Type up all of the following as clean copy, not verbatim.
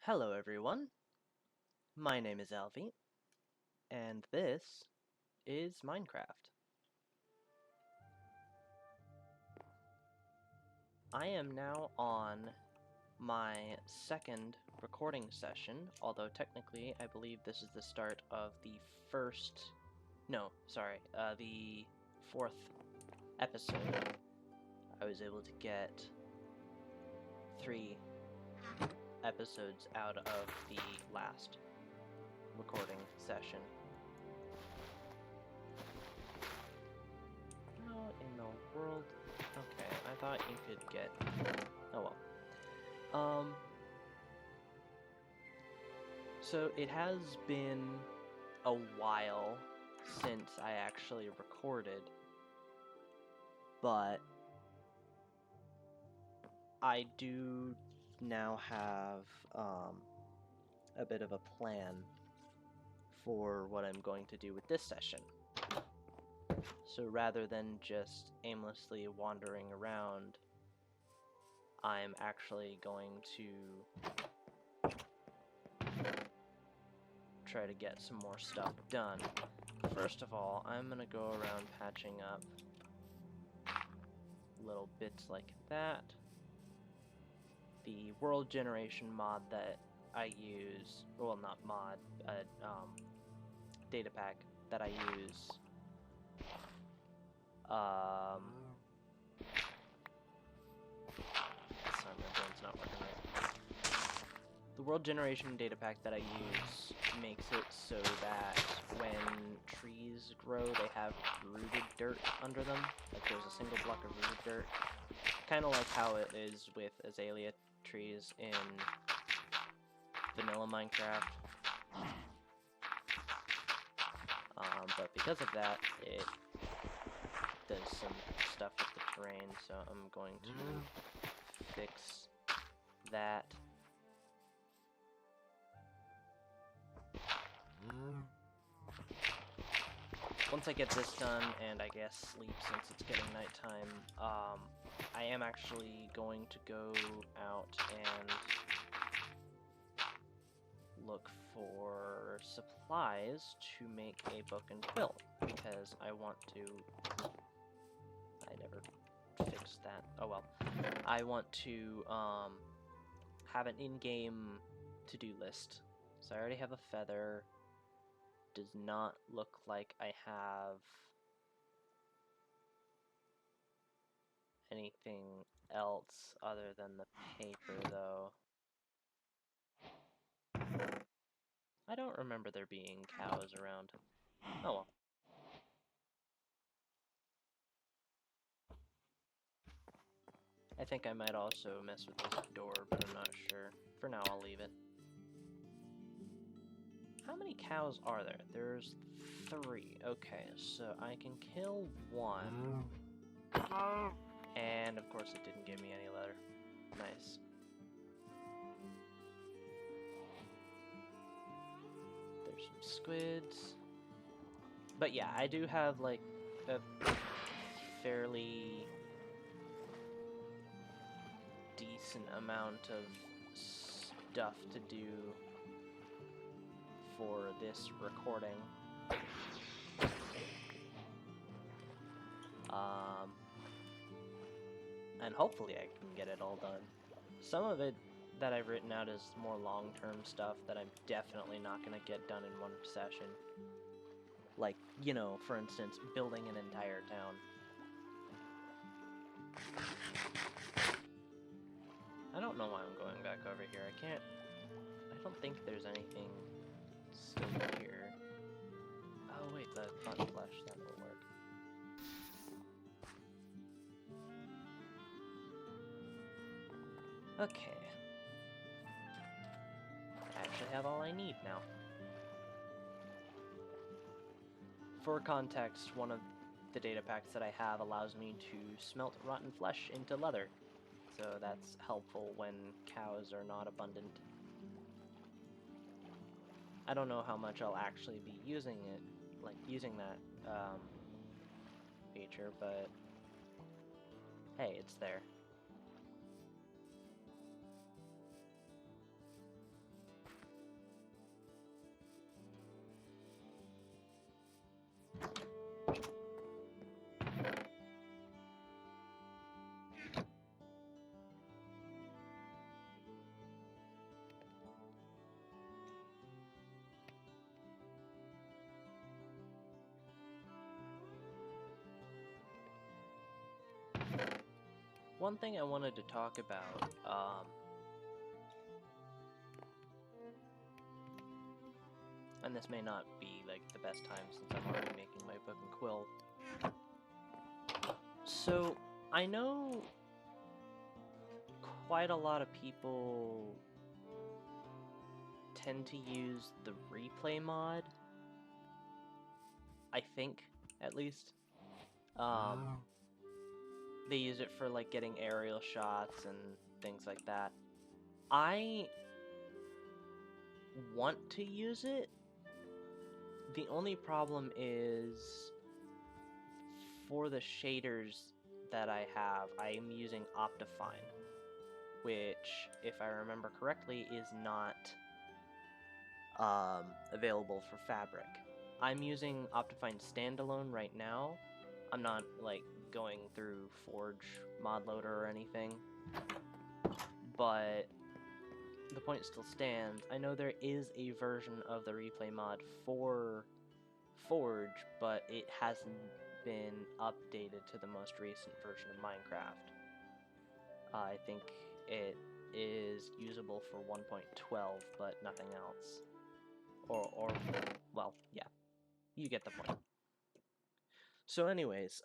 Hello everyone, my name is Alfie, and this is Minecraft. I am now on my second recording session, although technically I believe this is the start of the the fourth episode. I was able to get 3 episodes out of the last recording session. How in the world? Okay, I thought you could get... Oh well. So it has been a while since I actually recorded, but I do now have a bit of a plan for what I'm going to do with this session. So rather than just aimlessly wandering around, I'm actually going to try to get some more stuff done. First of all, I'm gonna go around patching up little bits like that. The world generation mod that I use, well, not mod, data pack that I use, sorry, my brain's not working right. The world generation data pack that I use makes it so that when trees grow, they have rooted dirt under them. Like there's a single block of rooted dirt. Kind of like how it is with azalea trees in vanilla Minecraft. But because of that, it does some stuff with the terrain, so I'm going to fix that. Once I get this done, and I guess sleep since it's getting nighttime, I am actually going to go out and look for supplies to make a book and quill, because I want to... I never fixed that. Oh well. I want to have an in-game to-do list. So I already have a feather. Does not look like I have anything else other than the paper, though. I don't remember there being cows around. Oh well. I think I might also mess with this door, but I'm not sure. For now, I'll leave it. How many cows are there? There's 3. Okay, so I can kill 1. And of course it didn't give me any leather. Nice. There's some squids. But yeah, I do have like a fairly decent amount of stuff to do for this recording. And hopefully I can get it all done. Some of it that I've written out is more long-term stuff that I'm definitely not going to get done in one session. Like, you know, for instance, building an entire town. I don't know why I'm going back over here. I don't think there's anything still here. Oh wait, the button flash, that will work. Okay. I actually have all I need now. For context, one of the data packs that I have allows me to smelt rotten flesh into leather. So that's helpful when cows are not abundant. I don't know how much I'll actually be using it, like using that feature, but hey, it's there. one thing I wanted to talk about, and this may not be like the best time since I'm already making my book and quill. So, I know quite a lot of people tend to use the replay mod, I think, at least. They use it for like getting aerial shots and things like that. I want to use it. The only problem is for the shaders that I have, I am using Optifine, which, if I remember correctly, is not available for Fabric. I'm using Optifine standalone right now. I'm not like going through Forge mod loader or anything, but the point still stands. I know there is a version of the replay mod for Forge, but it hasn't been updated to the most recent version of Minecraft. I think it is usable for 1.12, but nothing else. Well, yeah, you get the point. So anyways,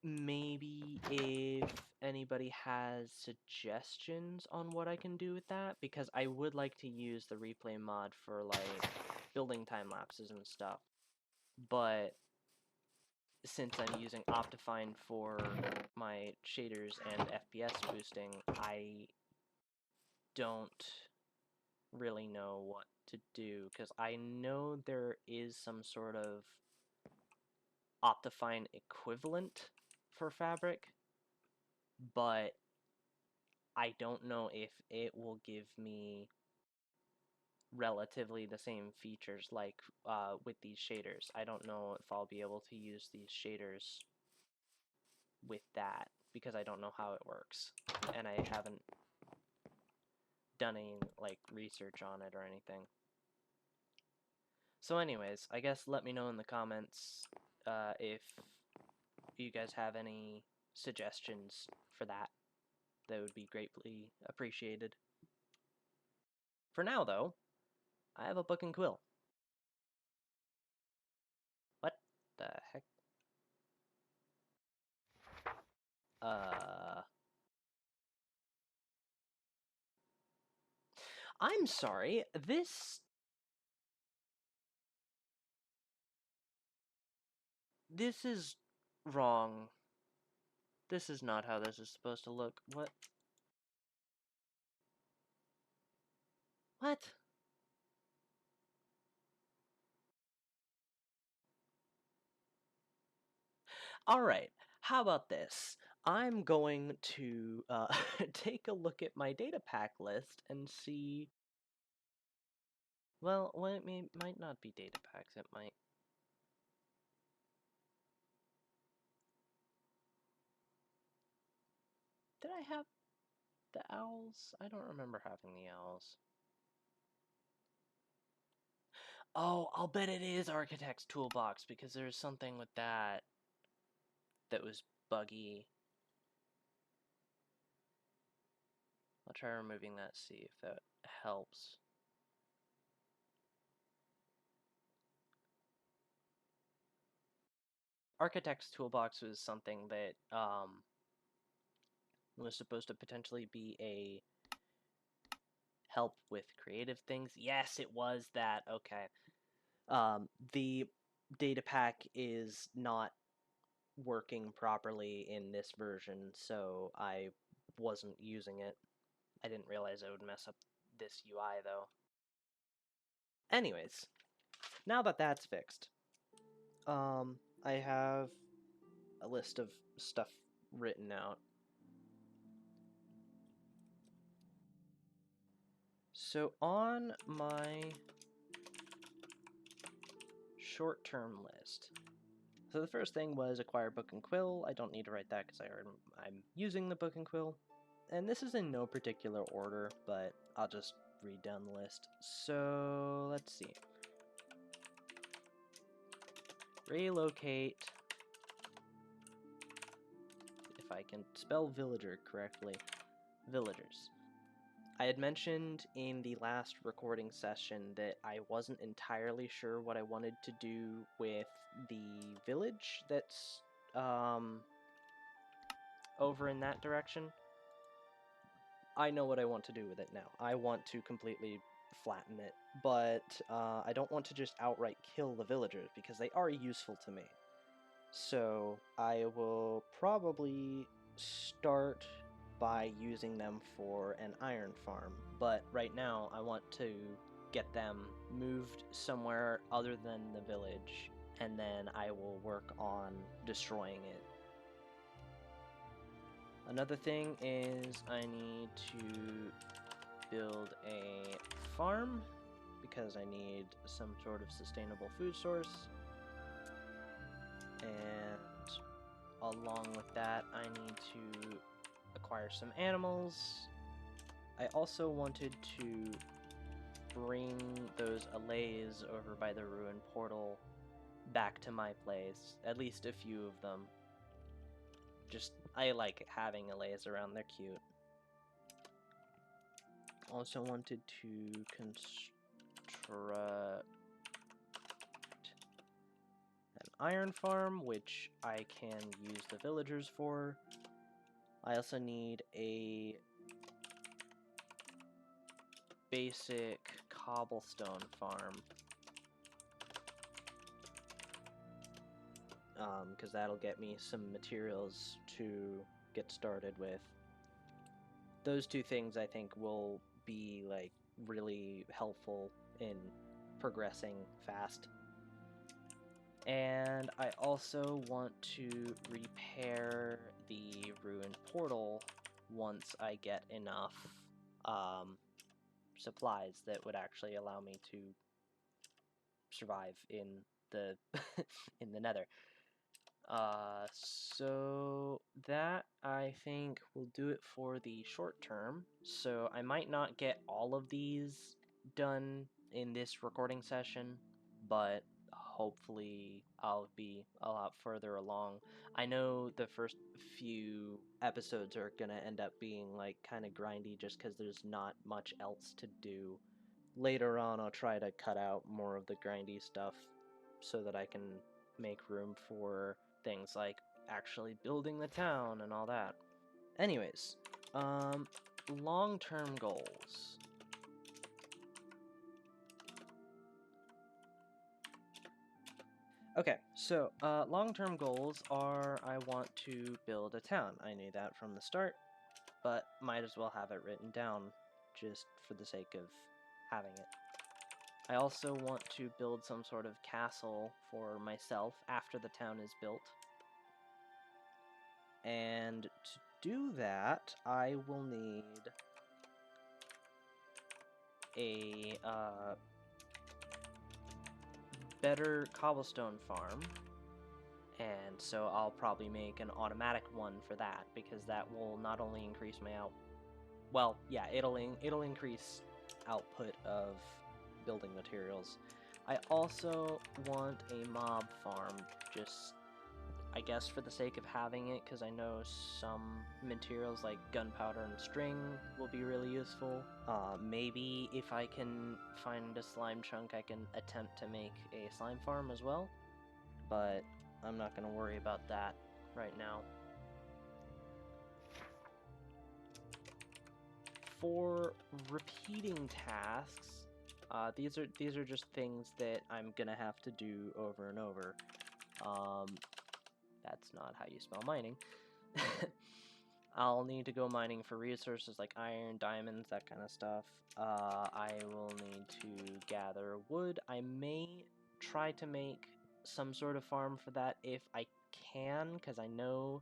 maybe if anybody has suggestions on what I can do with that, because I would like to use the replay mod for, like, building time lapses and stuff, but since I'm using Optifine for my shaders and FPS boosting, I don't really know what to do, because I know there is some sort of Optifine equivalent for Fabric, but I don't know if it will give me relatively the same features like with these shaders. I don't know if I'll be able to use these shaders with that, because I don't know how it works, and I haven't done any like research on it or anything. So anyways, I guess let me know in the comments if you guys have any suggestions for that. That would be greatly appreciated. For now, though, I have a book and quill. What the heck? I'm sorry, this is wrong. This is not how this is supposed to look. What? What? Alright, how about this? I'm going to take a look at my data pack list and see... Well, it might not be data packs, it might... Did I have the owls? I don't remember having the owls. Oh, I'll bet it is Architect's Toolbox, because there's something with that was buggy. I'll try removing that, see if that helps. Architect's Toolbox was something that was supposed to potentially be a help with creative things. Yes, it was that. Okay. The data pack is not working properly in this version, so I wasn't using it. I didn't realize I would mess up this UI, though. Anyways, now that that's fixed, I have a list of stuff written out. So on my short-term list, so the first thing was acquire book and quill. I don't need to write that because I'm using the book and quill. And this is in no particular order, but I'll just read down the list. So let's see. Relocate. If I can spell villager correctly. Villagers. I had mentioned in the last recording session that I wasn't entirely sure what I wanted to do with the village that's over in that direction. I know what I want to do with it now. I want to completely flatten it, but I don't want to just outright kill the villagers because they are useful to me. So I will probably start by using them for an iron farm, but right now I want to get them moved somewhere other than the village, and then I will work on destroying it. Another thing is I need to build a farm because I need some sort of sustainable food source. And along with that, I need to acquire some animals. I also wanted to bring those allays over by the ruined portal back to my place, at least a few of them. I like having allays around, they're cute. Also wanted to construct an iron farm, which I can use the villagers for. I also need a basic cobblestone farm, because that'll get me some materials to get started with. Those two things I think will be like really helpful in progressing fast. And I also want to repair the ruined portal once I get enough supplies that would actually allow me to survive in the in the nether. So that I think will do it for the short term. So I might not get all of these done in this recording session, but hopefully I'll be a lot further along. I know the first few episodes are gonna end up being like kind of grindy just because there's not much else to do. Later on I'll try to cut out more of the grindy stuff so that I can make room for things like actually building the town and all that. Anyways, long-term goals. Okay, so long-term goals are I want to build a town. I knew that from the start, but might as well have it written down just for the sake of having it. I also want to build some sort of castle for myself after the town is built. And to do that, I will need a better cobblestone farm. And so I'll probably make an automatic one for that, because that will not only increase my well, yeah, it'll increase output of building materials. I also want a mob farm, just I guess for the sake of having it, because I know some materials like gunpowder and string will be really useful. Maybe if I can find a slime chunk, I can attempt to make a slime farm as well, but I'm not going to worry about that right now. For repeating tasks, these are just things that I'm gonna have to do over and over. That's not how you spell mining. I'll need to go mining for resources like iron, diamonds, that kind of stuff. I will need to gather wood. I may try to make some sort of farm for that if I can, because I know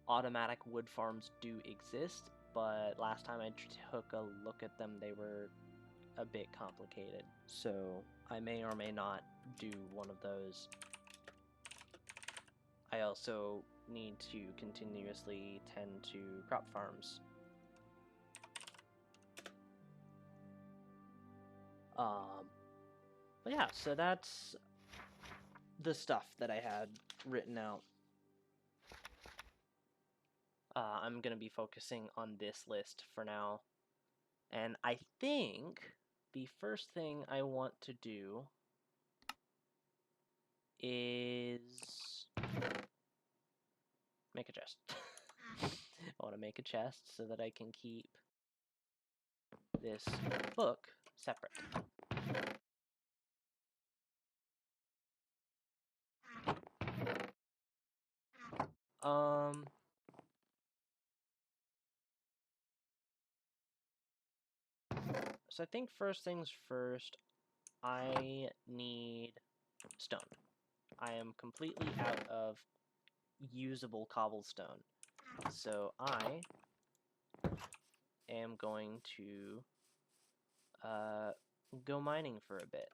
automatic wood farms do exist, but last time I took a look at them, they were a bit complicated. So I may or may not do one of those. I also need to continuously tend to crop farms. But yeah, so that's the stuff that I had written out. I'm going to be focusing on this list for now. And I think the first thing I want to do is make a chest. I want to make a chest so that I can keep this book separate. So I think first things first, I need stone. I am completely out of usable cobblestone. So I am going to go mining for a bit.